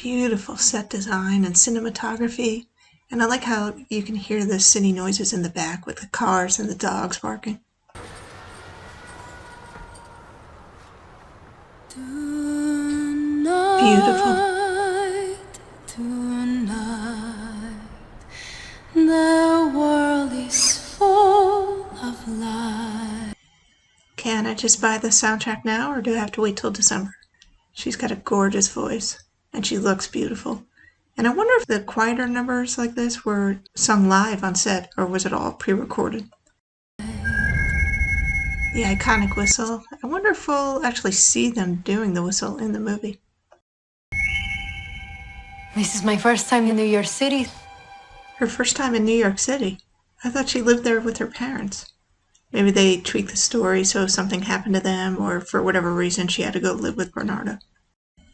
beautiful set design and cinematography. And I like how you can hear the city noises in the back with the cars and the dogs barking. Beautiful. Tonight, the world is full of light. Can I just buy the soundtrack now, or do I have to wait till December? She's got a gorgeous voice, and she looks beautiful. And I wonder if the quieter numbers like this were sung live on set, or was it all pre-recorded? The iconic whistle. I wonder if we'll actually see them doing the whistle in the movie. This is my first time in New York City. Her first time in New York City. I thought she lived there with her parents. Maybe they tweaked the story so if something happened to them, or for whatever reason she had to go live with Bernardo.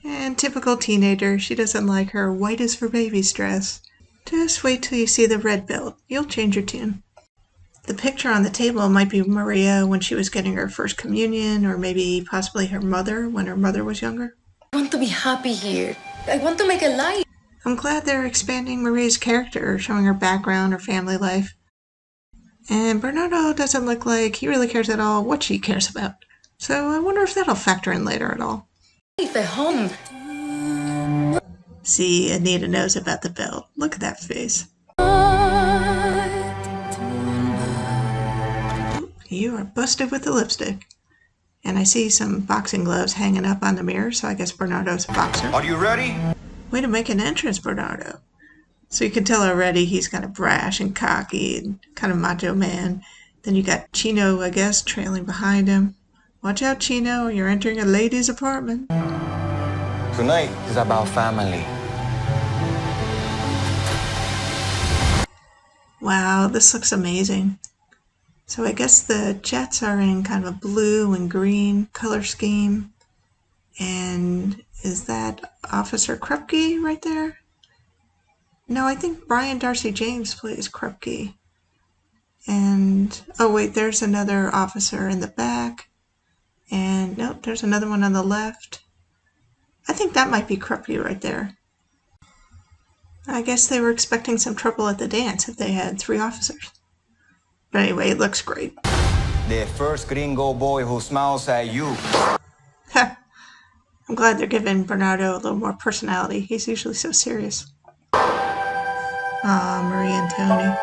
And typical teenager, she doesn't like her white is for babies dress. Just wait till you see the red belt. You'll change your tune. The picture on the table might be Maria when she was getting her first communion, or maybe possibly her mother when her mother was younger. I want to be happy here. I want to make a life. I'm glad they're expanding Maria's character, showing her background, her family life. And Bernardo doesn't look like he really cares at all what she cares about. So I wonder if that'll factor in later at all. A home. See, Anita knows about the belt. Look at that face. You are busted with the lipstick. And I see some boxing gloves hanging up on the mirror, so I guess Bernardo's a boxer. Are you ready? Way to make an entrance, Bernardo. So you can tell already he's kind of brash and cocky and kind of macho man. Then you got Chino, I guess, trailing behind him. Watch out, Chino, you're entering a lady's apartment. Tonight is about family. Wow, this looks amazing. So I guess the jets are in kind of a blue and green color scheme. And is that Officer Krupke right there? No, I think Brian Darcy James plays Krupke. And, oh wait, there's another officer in the back. And, nope, there's another one on the left. I think that might be Krupke right there. I guess they were expecting some trouble at the dance if they had 3 officers. But anyway, it looks great. The first gringo boy who smiles at you. I'm glad they're giving Bernardo a little more personality. He's usually so serious. Aw, Maria and Tony.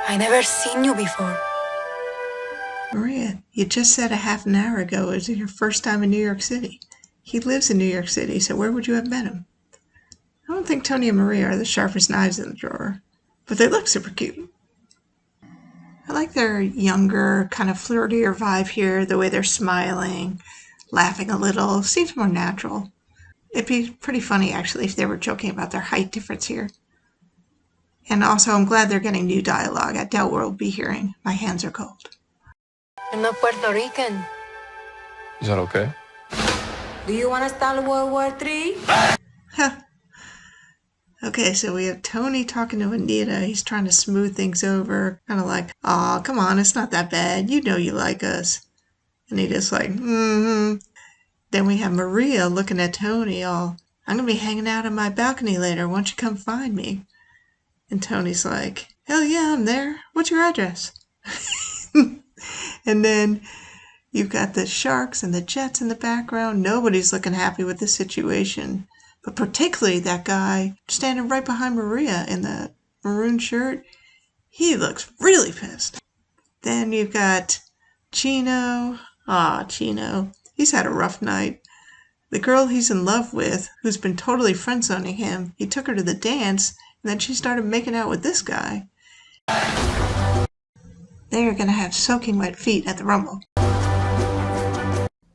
I never seen you before. Maria, you just said a half an hour ago it was your first time in New York City. He lives in New York City, so where would you have met him? I don't think Tony and Maria are the sharpest knives in the drawer, but they look super cute. I like their younger, kind of flirtier vibe here, the way they're smiling, laughing a little, seems more natural. It'd be pretty funny, actually, if they were joking about their height difference here. And also, I'm glad they're getting new dialogue. I doubt we'll be hearing "My hands are cold." I'm not Puerto Rican. Is that okay? Do you want to start World War III? Okay, so we have Tony talking to Anita. He's trying to smooth things over. Kind of like, aw, come on, it's not that bad. You know you like us. Anita's like, mm-hmm. Then we have Maria looking at Tony all, I'm going to be hanging out on my balcony later. Why don't you come find me? And Tony's like, hell yeah, I'm there. What's your address? And then you've got the sharks and the jets in the background. Nobody's looking happy with the situation. But particularly that guy standing right behind Maria in the maroon shirt. He looks really pissed. Then you've got Chino. Aw, Chino. He's had a rough night. The girl he's in love with, who's been totally friend-zoning him, he took her to the dance, and then she started making out with this guy. They're going to have soaking wet feet at the Rumble.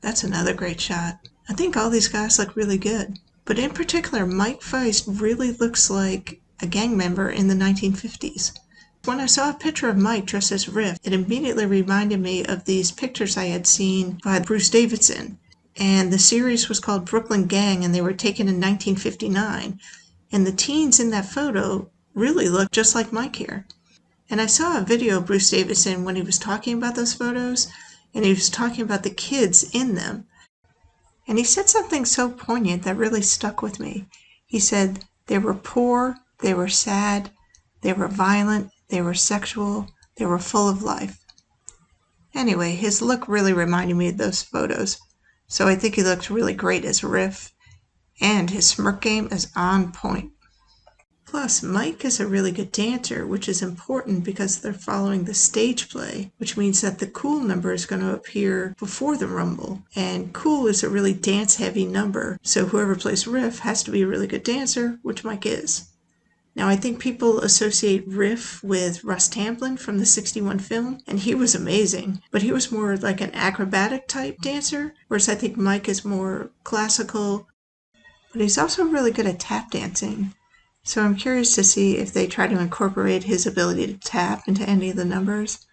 That's another great shot. I think all these guys look really good. But in particular, Mike Feist really looks like a gang member in the 1950s. When I saw a picture of Mike dressed as Riff, it immediately reminded me of these pictures I had seen by Bruce Davidson. And the series was called Brooklyn Gang, and they were taken in 1959. And the teens in that photo really look just like Mike here. And I saw a video of Bruce Davidson when he was talking about those photos, and he was talking about the kids in them. And he said something so poignant that really stuck with me. He said they were poor, they were sad, they were violent, they were sexual, they were full of life. Anyway, his look really reminded me of those photos, so I think he looks really great as Riff, and his smirk game is on point. Plus, Mike is a really good dancer, which is important because they're following the stage play, which means that the cool number is going to appear before the rumble. And cool is a really dance-heavy number, so whoever plays Riff has to be a really good dancer, which Mike is. Now, I think people associate Riff with Russ Tamblyn from the '61 film, and he was amazing, but he was more like an acrobatic type dancer, whereas I think Mike is more classical, but he's also really good at tap dancing. So I'm curious to see if they try to incorporate his ability to tap into any of the numbers.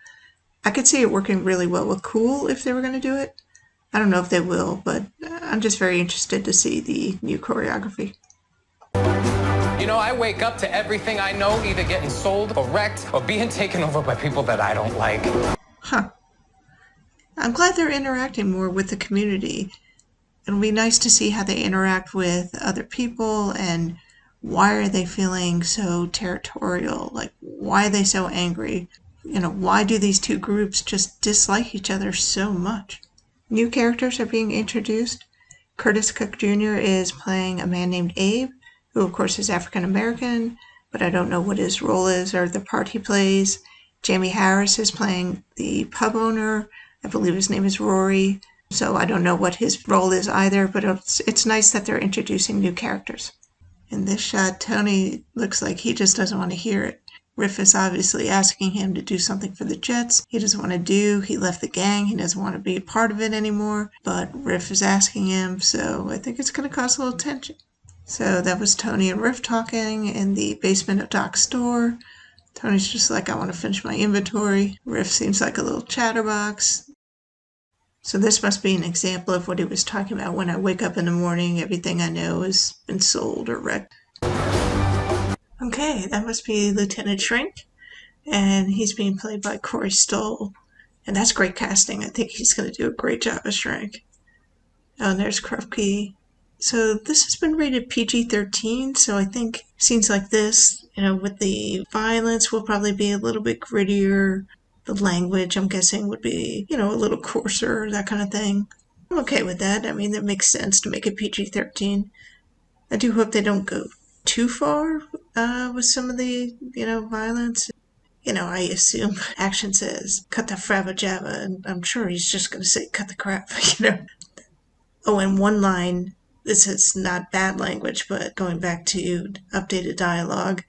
I could see it working really well with Cool if they were going to do it. I don't know if they will, but I'm just very interested to see the new choreography. You know, I wake up to everything I know either getting sold or wrecked or being taken over by people that I don't like. Huh. I'm glad they're interacting more with the community. It'll be nice to see how they interact with other people and why are they feeling so territorial? Like, why are they so angry? Why do these two groups just dislike each other so much? New characters are being introduced. Curtis Cook Jr. is playing a man named Abe, who of course is African American, but I don't know what his role is or the part he plays. Jamie Harris is playing the pub owner. I believe his name is Rory. So I don't know what his role is either, but it's nice that they're introducing new characters. In this shot, Tony looks like he just doesn't want to hear it. Riff is obviously asking him to do something for the Jets. He doesn't want to do. He left the gang. He doesn't want to be a part of it anymore. But Riff is asking him, so I think it's going to cause a little tension. So that was Tony and Riff talking in the basement of Doc's store. Tony's just like, I want to finish my inventory. Riff seems like a little chatterbox. So this must be an example of what he was talking about. When I wake up in the morning, everything I know has been sold or wrecked. Okay, that must be Lieutenant Shrink, and he's being played by Corey Stoll. And that's great casting. I think he's going to do a great job as Shrink. Oh, and there's Krupke. So this has been rated PG-13, so I think scenes like this, with the violence will probably be a little bit grittier. The language, I'm guessing, would be, a little coarser, that kind of thing. I'm okay with that. I mean, that makes sense to make it PG-13. I do hope they don't go too far with some of the, violence. I assume action says, cut the frabba jabba, and I'm sure he's just going to say, cut the crap, Oh, and one line, this is not bad language, but going back to updated dialogue,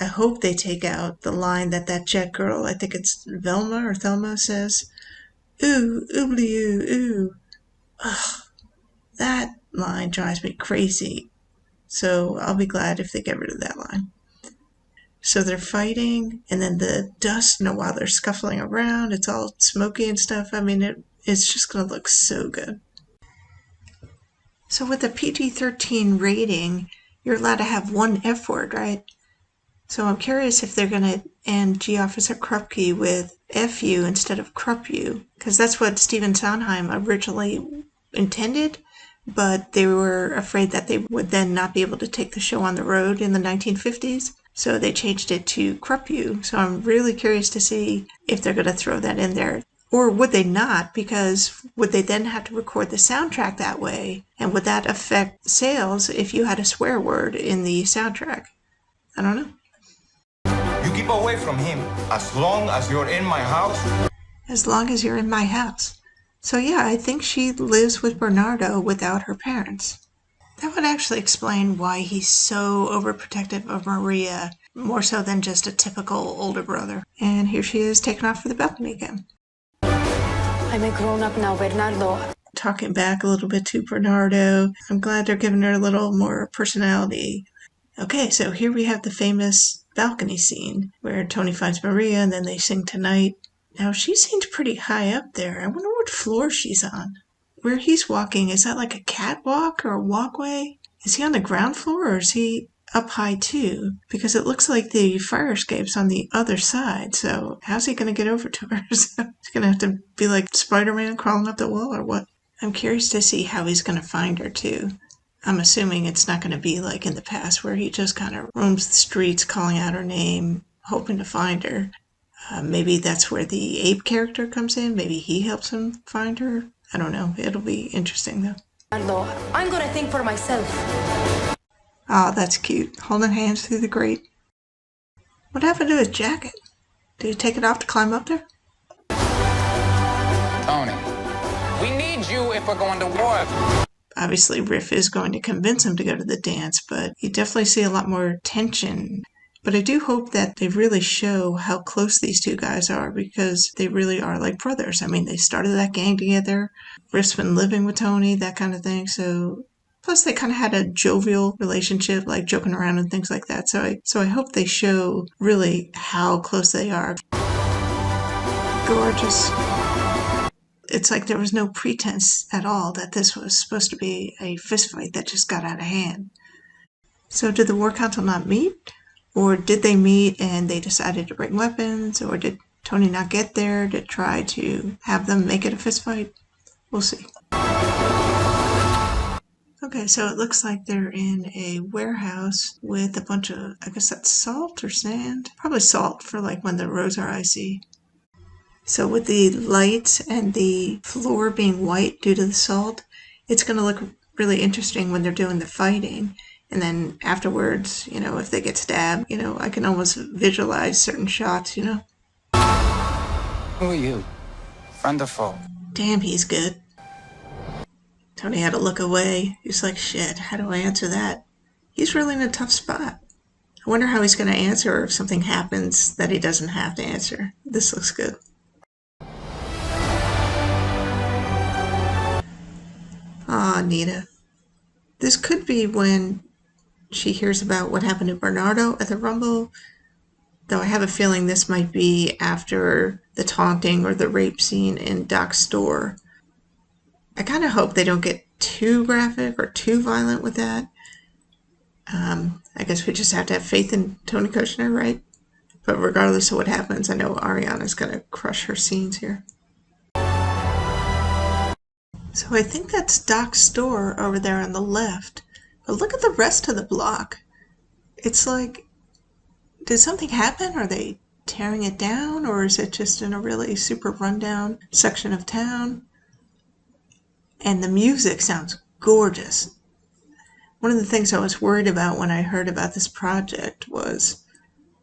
I hope they take out the line that jet girl, I think it's Velma or Thelma, says, ooh, oobly ooh. Ugh, that line drives me crazy. So I'll be glad if they get rid of that line. So they're fighting, and then the dust, while they're scuffling around, it's all smoky and stuff. I mean, it's just going to look so good. So with a PG-13 rating, you're allowed to have one F word, right? So I'm curious if they're going to end G Officer Krupke with F-U instead of Krupp-U, because that's what Stephen Sondheim originally intended, but they were afraid that they would then not be able to take the show on the road in the 1950s, so they changed it to Krupp-U. So I'm really curious to see if they're going to throw that in there. Or would they not? Because would they then have to record the soundtrack that way? And would that affect sales if you had a swear word in the soundtrack? I don't know. You keep away from him as long as you're in my house. As long as you're in my house. So yeah, I think she lives with Bernardo without her parents. That would actually explain why he's so overprotective of Maria, more so than just a typical older brother. And here she is taking off for the balcony again. I'm a grown-up now, Bernardo. Talking back a little bit to Bernardo. I'm glad they're giving her a little more personality. Okay, so here we have the famous balcony scene where Tony finds Maria and then they sing Tonight. Now, she seems pretty high up there. I wonder what floor she's on. Where he's walking, is that like a catwalk or a walkway? Is he on the ground floor or is he up high too? Because it looks like the fire escape's on the other side, so how's he going to get over to her? So he's going to have to be like Spider-Man crawling up the wall or what? I'm curious to see how he's going to find her too. I'm assuming it's not going to be like in the past where he just kind of roams the streets calling out her name, hoping to find her. Maybe that's where the ape character comes in. Maybe he helps him find her. I don't know. It'll be interesting though. I'm gonna think for myself. Oh, that's cute. Holding hands through the grate. What happened to his jacket? Did he take it off to climb up there? Tony, we need you if we're going to war. Obviously, Riff is going to convince him to go to the dance, but you definitely see a lot more tension. But I do hope that they really show how close these two guys are, because they really are like brothers. I mean, they started that gang together. Riff's been living with Tony, that kind of thing. So, plus they kind of had a jovial relationship, like joking around and things like that. So I hope they show really how close they are. Gorgeous. It's like there was no pretense at all that this was supposed to be a fistfight that just got out of hand. So did the War Council not meet? Or did they meet and they decided to bring weapons? Or did Tony not get there to try to have them make it a fistfight? We'll see. Okay, so it looks like they're in a warehouse with a bunch of, I guess that's salt or sand? Probably salt for like when the roads are icy. So with the lights and the floor being white due to the salt, it's going to look really interesting when they're doing the fighting. And then afterwards, if they get stabbed, I can almost visualize certain shots, Who are you? Friend or foe? Damn, he's good. Tony had to look away. He's like, shit, how do I answer that? He's really in a tough spot. I wonder how he's going to answer if something happens that he doesn't have to answer. This looks good. Aw, Nita. This could be when she hears about what happened to Bernardo at the Rumble, though I have a feeling this might be after the taunting or the rape scene in Doc's store. I kind of hope they don't get too graphic or too violent with that. I guess we just have to have faith in Tony Kushner, right? But regardless of what happens, I know Ariana's going to crush her scenes here. So I think that's Doc's store over there on the left. But look at the rest of the block. It's like, did something happen? Are they tearing it down? Or is it just in a really super rundown section of town? And the music sounds gorgeous. One of the things I was worried about when I heard about this project was,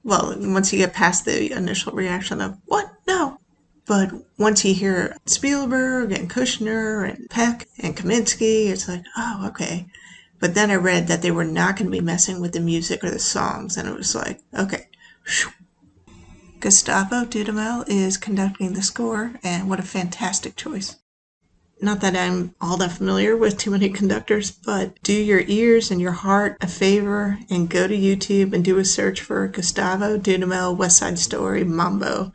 well, once you get past the initial reaction of, what? No. But once you hear Spielberg and Kushner and Peck and Kaminsky, it's like, oh, okay. But then I read that they were not going to be messing with the music or the songs, and it was like, okay. Gustavo Dudamel is conducting the score, and what a fantastic choice. Not that I'm all that familiar with too many conductors, but do your ears and your heart a favor and go to YouTube and do a search for Gustavo Dudamel West Side Story Mambo.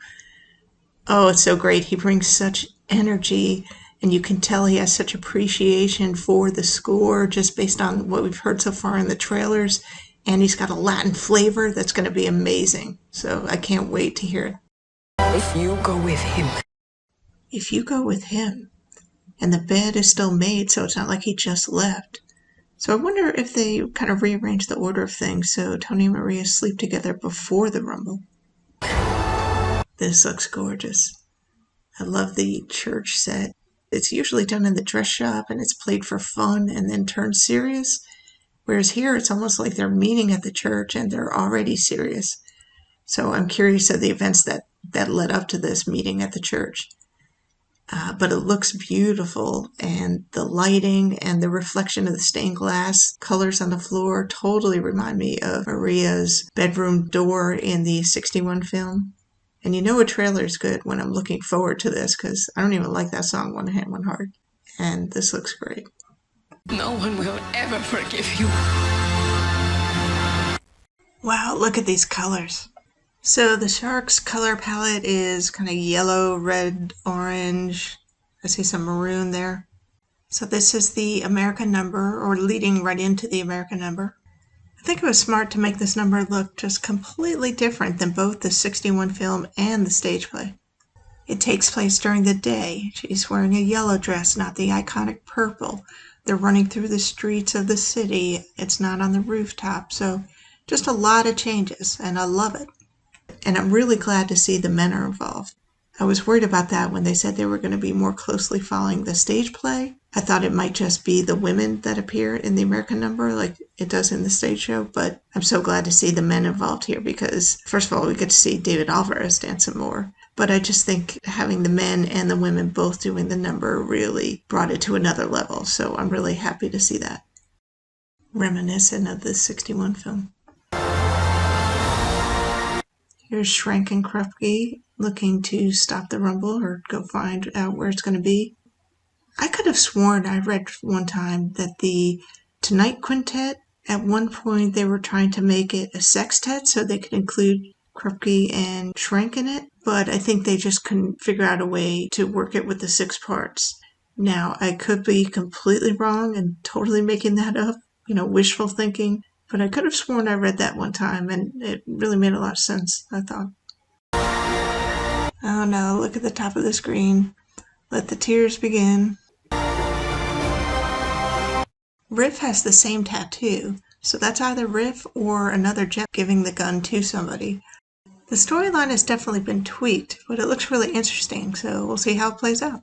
Oh, it's so great. He brings such energy, and you can tell he has such appreciation for the score just based on what we've heard so far in the trailers. And he's got a Latin flavor that's going to be amazing. So I can't wait to hear it. If you go with him. If you go with him. And the bed is still made, so it's not like he just left. So I wonder if they kind of rearrange the order of things so Tony and Maria sleep together before the Rumble. This looks gorgeous. I love the church set. It's usually done in the dress shop and it's played for fun and then turned serious. Whereas here it's almost like they're meeting at the church and they're already serious. So I'm curious of the events that led up to this meeting at the church. But it looks beautiful, and the lighting and the reflection of the stained glass colors on the floor totally remind me of Maria's bedroom door in the 61 film. And you know a trailer is good when I'm looking forward to this, because I don't even like that song, One Hand, One Heart. And this looks great. No one will ever forgive you. Wow, look at these colors. So the shark's color palette is kind of yellow, red, orange. I see some maroon there. So this is the American number, or leading right into the American number. I think it was smart to make this number look just completely different than both the 61 film and the stage play. It takes place during the day. She's wearing a yellow dress, not the iconic purple. They're running through the streets of the city. It's not on the rooftop. So just a lot of changes, and I love it. And I'm really glad to see the men are involved. I was worried about that when they said they were going to be more closely following the stage play. I thought it might just be the women that appear in the American number like it does in the stage show, but I'm so glad to see the men involved here because, first of all, we get to see David Alvarez dancing more. But I just think having the men and the women both doing the number really brought it to another level, so I'm really happy to see that. Reminiscent of the 61 film. Here's Schrank and Krupke looking to stop the rumble or go find out where it's going to be. I could have sworn I read one time that the Tonight Quintet, at one point they were trying to make it a sextet so they could include Krupke and Schrank in it, but I think they just couldn't figure out a way to work it with the 6 parts. Now, I could be completely wrong and totally making that up, wishful thinking, but I could have sworn I read that one time, and it really made a lot of sense, I thought. Oh no, look at the top of the screen. Let the tears begin. Riff has the same tattoo, so that's either Riff or another Jet giving the gun to somebody. The storyline has definitely been tweaked, but it looks really interesting, so we'll see how it plays out.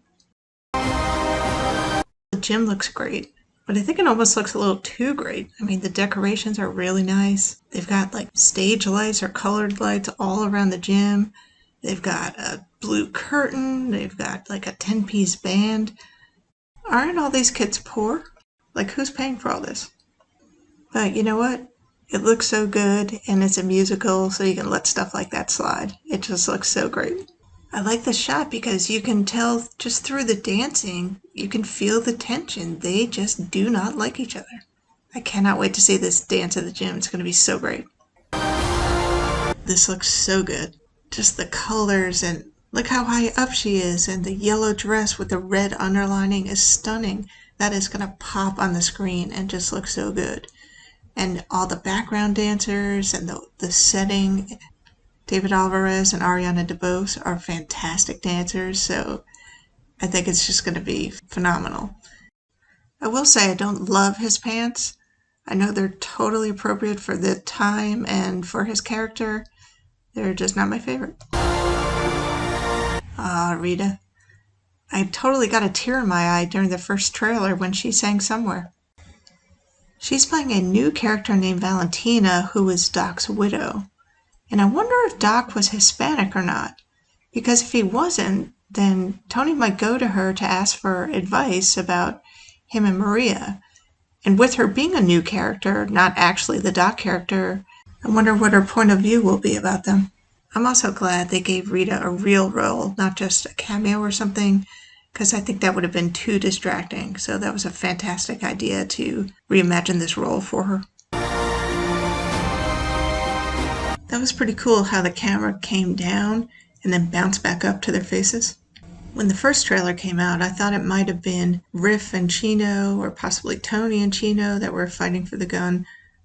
The gym looks great, but I think it almost looks a little too great. I mean, the decorations are really nice. They've got like stage lights or colored lights all around the gym. They've got a blue curtain. They've got like a 10-piece band. Aren't all these kids poor? Like, who's paying for all this? But you know what? It looks so good, and it's a musical, so you can let stuff like that slide. It just looks so great. I like this shot because you can tell just through the dancing, you can feel the tension. They just do not like each other. I cannot wait to see this dance at the gym. It's going to be so great. This looks so good. Just the colors, and look how high up she is, and the yellow dress with the red underlining is stunning. That is going to pop on the screen and just look so good. And all the background dancers and the setting. David Alvarez and Ariana DeBose are fantastic dancers, so I think it's just going to be phenomenal. I will say I don't love his pants. I know they're totally appropriate for the time and for his character. They're just not my favorite. Rita. I totally got a tear in my eye during the first trailer when she sang Somewhere. She's playing a new character named Valentina, who is Doc's widow. And I wonder if Doc was Hispanic or not. Because if he wasn't, then Tony might go to her to ask for advice about him and Maria. And with her being a new character, not actually the Doc character, I wonder what her point of view will be about them. I'm also glad they gave Rita a real role, not just a cameo or something, because I think that would have been too distracting. So that was a fantastic idea to reimagine this role for her. That was pretty cool how the camera came down and then bounced back up to their faces. When the first trailer came out, I thought it might have been Riff and Chino, or possibly Tony and Chino, that were fighting for the gun.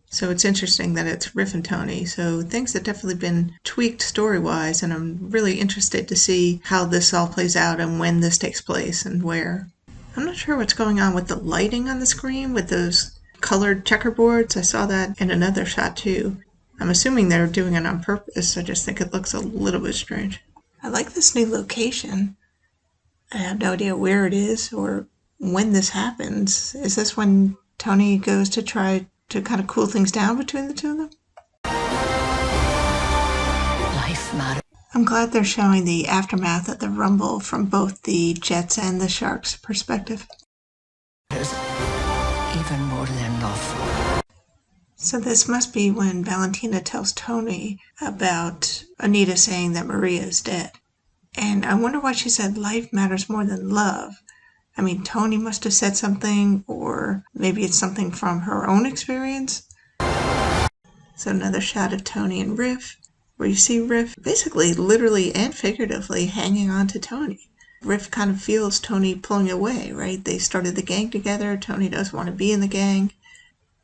So it's interesting that it's Riff and Tony. So things have definitely been tweaked story-wise, and I'm really interested to see how this all plays out and when this takes place and where. I'm not sure what's going on with the lighting on the screen with those colored checkerboards. I saw that in another shot too. I'm assuming they're doing it on purpose. I just think it looks a little bit strange. I like this new location. I have no idea where it is or when this happens. Is this when Tony goes to try to kind of cool things down between the two of them? Life matters. I'm glad they're showing the aftermath of the rumble from both the Jets and the Sharks' perspective. Even more than love. So this must be when Valentina tells Tony about Anita saying that Maria is dead. And I wonder why she said life matters more than love. I mean, Tony must have said something, or maybe it's something from her own experience. So another shot of Tony and Riff, where you see Riff basically literally and figuratively hanging on to Tony. Riff kind of feels Tony pulling away, right? They started the gang together. Tony doesn't want to be in the gang.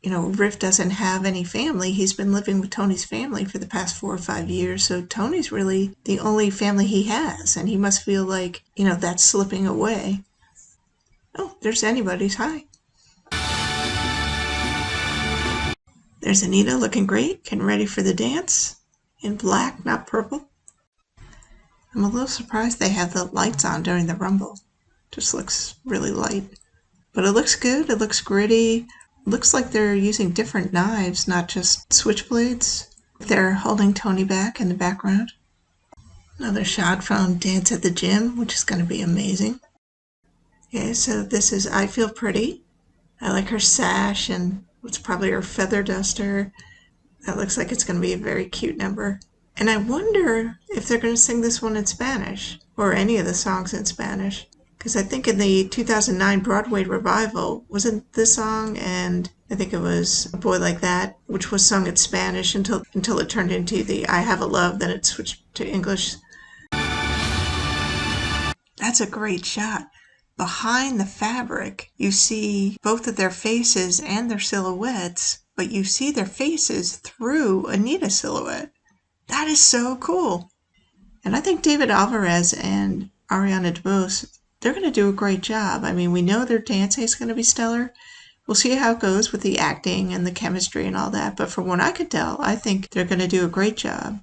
Riff doesn't have any family. He's been living with Tony's family for the past 4 or 5 years, so Tony's really the only family he has, and he must feel like, that's slipping away. Oh, there's Anybody's. Hi. There's Anita looking great, getting ready for the dance. In black, not purple. I'm a little surprised they have the lights on during the rumble. Just looks really light. But it looks good, it looks gritty. It looks like they're using different knives, not just switchblades. They're holding Tony back in the background. Another shot from Dance at the Gym, which is going to be amazing. Okay, so this is I Feel Pretty. I like her sash and what's probably her feather duster. That looks like it's going to be a very cute number. And I wonder if they're going to sing this one in Spanish, or any of the songs in Spanish. Because I think in the 2009 Broadway revival, wasn't this song, and I think it was A Boy Like That, which was sung in Spanish until it turned into the I Have a Love, then it switched to English. That's a great shot. Behind the fabric, you see both of their faces and their silhouettes, but you see their faces through Anita's silhouette. That is so cool. And I think David Alvarez and Ariana DeBose, they're going to do a great job. I mean, we know their dancing is going to be stellar. We'll see how it goes with the acting and the chemistry and all that. But from what I could tell, I think they're going to do a great job.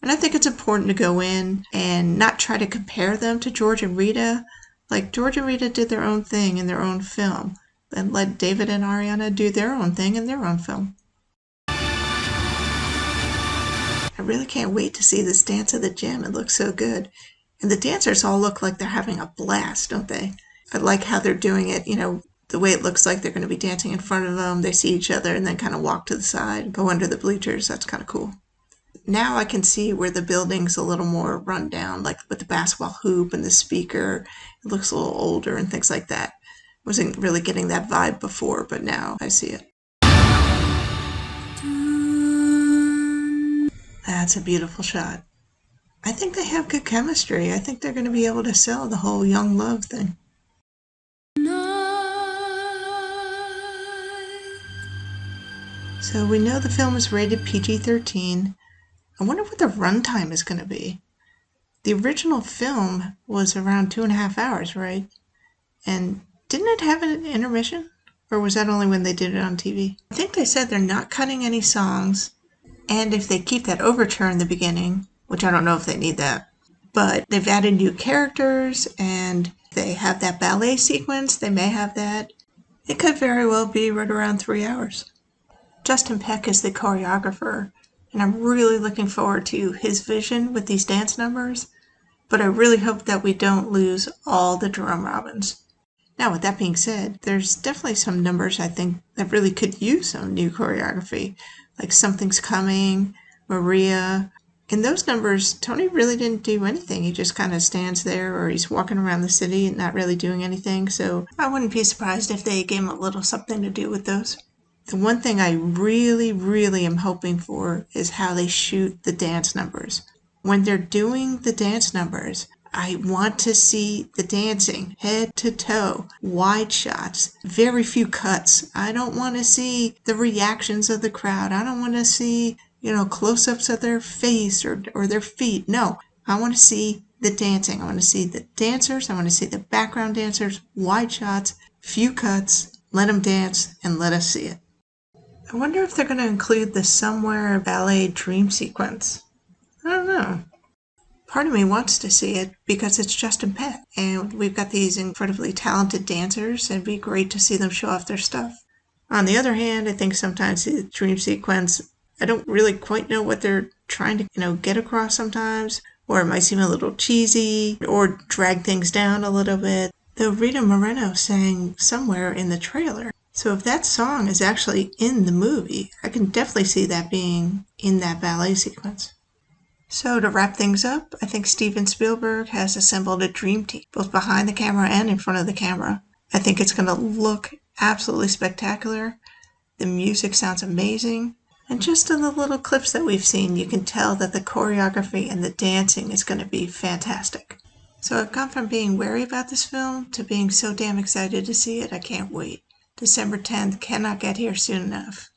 And I think it's important to go in and not try to compare them to George and Rita. Like George and Rita did their own thing in their own film, and let David and Ariana do their own thing in their own film. I really can't wait to see this Dance at the Gym. It looks so good. And the dancers all look like they're having a blast, don't they? I like how they're doing it, the way it looks like they're going to be dancing in front of them. They see each other and then kind of walk to the side, go under the bleachers. That's kind of cool. Now I can see where the building's a little more run down, like with the basketball hoop and the speaker. It looks a little older and things like that. Wasn't really getting that vibe before, but now I see it. That's a beautiful shot. I think they have good chemistry. I think they're going to be able to sell the whole young love thing. So we know the film is rated PG-13. I wonder what the runtime is going to be. The original film was around 2.5 hours, right? And didn't it have an intermission? Or was that only when they did it on TV? I think they said they're not cutting any songs. And if they keep that overture in the beginning, which I don't know if they need that, but they've added new characters and they have that ballet sequence, they may have that. It could very well be right around 3 hours. Justin Peck is the choreographer, and I'm really looking forward to his vision with these dance numbers, but I really hope that we don't lose all the drum robins. Now, with that being said, there's definitely some numbers I think that really could use some new choreography, like Something's Coming, Maria. In those numbers, Tony really didn't do anything. He just kind of stands there, or he's walking around the city and not really doing anything, so I wouldn't be surprised if they gave him a little something to do with those. The one thing I really, really am hoping for is how they shoot the dance numbers. When they're doing the dance numbers, I want to see the dancing, head to toe, wide shots, very few cuts. I don't want to see the reactions of the crowd. I don't want to see, close-ups of their face or their feet. No, I want to see the dancing. I want to see the dancers. I want to see the background dancers, wide shots, few cuts, let them dance, and let us see it. I wonder if they're going to include the Somewhere ballet dream sequence. I don't know. Part of me wants to see it because it's Justin Peck, and we've got these incredibly talented dancers, and it'd be great to see them show off their stuff. On the other hand, I think sometimes the dream sequence, I don't really quite know what they're trying to, get across sometimes, or it might seem a little cheesy, or drag things down a little bit. Though Rita Moreno sang Somewhere in the trailer. So if that song is actually in the movie, I can definitely see that being in that ballet sequence. So to wrap things up, I think Steven Spielberg has assembled a dream team, both behind the camera and in front of the camera. I think it's going to look absolutely spectacular. The music sounds amazing. And just in the little clips that we've seen, you can tell that the choreography and the dancing is going to be fantastic. So I've gone from being wary about this film to being so damn excited to see it, I can't wait. December 10th cannot get here soon enough.